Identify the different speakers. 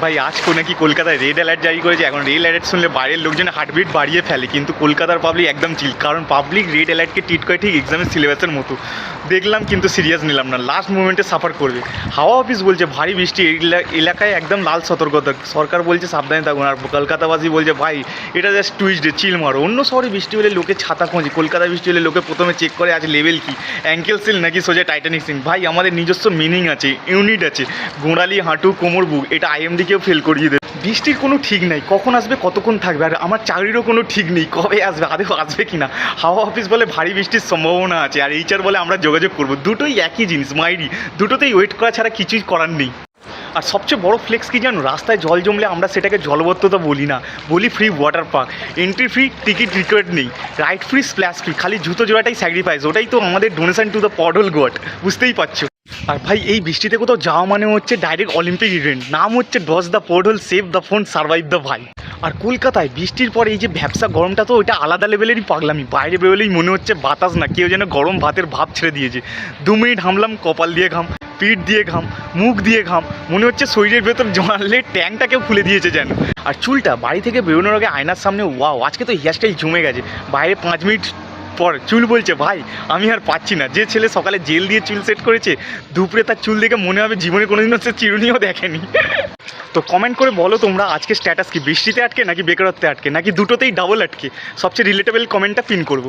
Speaker 1: ভাই আজকে নাকি কলকাতায় রেড অ্যালার্ট জারি করেছে। এখন রেড অ্যালার্ট শুনলে বাইরের লোকজন হার্টবিট বাড়িয়ে ফেলে, কিন্তু কলকাতার পাবলিক একদম চিল, কারণ পাবলিক রেড অ্যালার্টকে ট্রিট করে ঠিক এক্সামের সিলেবাসের মতো। দেখলাম কিন্তু সিরিয়াস নিলাম না, লাস্ট মোমেন্টে সাফার করবে। হাওয়া অফিস বলছে ভারী বৃষ্টি এই এলাকায় একদম লাল সতর্কতা, সরকার বলছে সাবধানে থাকুন। আর কলকাতাবাসী বলছে ভাই এটা জাস্ট টুইস্টে চিল মারো। অন্য শহরে বৃষ্টি হলে লোকে ছাতা খোঁজে, কলকাতায় বৃষ্টি হলে লোকে প্রথমে চেক করে আছে লেভেল কি, অ্যাঙ্কেল সিল নাকি সোজা টাইটানিক সিন। ভাই আমাদের নিজস্ব মিনিং আছে, ইউনিট আছে, গোড়ালি হাঁটু কোমর বুক, এটা আইএমডিকেও ফেল করিয়ে দেবে। বৃষ্টির কোনো ঠিক নাই, কখন আসবে কতক্ষণ থাকবে, আর আমার চাকরিরও কোনো ঠিক নেই কবে আসবে, আদেও আসবে কি না। হাওয়া অফিস বলে ভারী বৃষ্টির সম্ভাবনা আছে, আর এইচআর বলে আমরা যোগাযোগ করবো। দুটোই একই জিনিস মাইরি, দুটোতেই ওয়েট করা ছাড়া কিছুই করার নেই। আর সবচেয়ে বড় ফ্লেক্স কি জানো, রাস্তায় জল জমলে আমরা সেটাকে জলবদ্ধতা বলি না, বলি free water park. Entry free, ticket required নেই, রাইড ফ্রি, স্প্ল্যাশ ফ্রি, খালি জুতো জোড়াটাই স্যাক্রিফাইস। ওটাই তো আমাদের ডোনেশন টু দ্য পডল গড, বুঝতেই পারছো। আর ভাই এই বৃষ্টিতে কোথাও যাওয়া মানে হচ্ছে ডাইরেক্ট অলিম্পিক ইভেন্ট, নাম হচ্ছে ডস the porthole, save the phone, survive the ভাই। আর কলকাতায় বৃষ্টির পরে এই যে ভ্যাপসা গরমটা, তো ওইটা আলাদা লেভেলেরই পাগলামি। বাইরে বেরোলেই মনে হচ্ছে বাতাস না, কেউ যেন গরম ভাতের ভাব ছেড়ে দিয়েছে। 2 মিনিট হামলাম, কপাল দিয়ে ঘাম, পিঠ দিয়ে ঘাম, মুখ দিয়ে ঘাম, মনে হচ্ছে শরীরের ভেতর জমালে ট্যাঙ্কটা কেউ খুলে দিয়েছে যেন। আর চুলটা বাড়ি থেকে বেরোনোর আগে আয়নার সামনে ওয়াও, আজকে তো হেয়ারস্টাইল জমে গেছে। বাইরে 5 মিনিট পর চুল বলছে ভাই আমি আর পাচ্ছি না। যে ছেলে সকালে জেল দিয়ে চুল সেট করেছে, দুপুরে তার চুল দেখে মনে হবে জীবনে কোনোদিনও সে চিরুনিও দেখেনি। তো কমেন্ট করে বলো তোমরা আজকে স্ট্যাটাস কি, বৃষ্টিতে আটকে নাকি বেকারত্বে আটকে, নাকি দুটোতেই ডাবল আটকে। সবচেয়ে রিলেটেবল কমেন্টটা পিন করবো।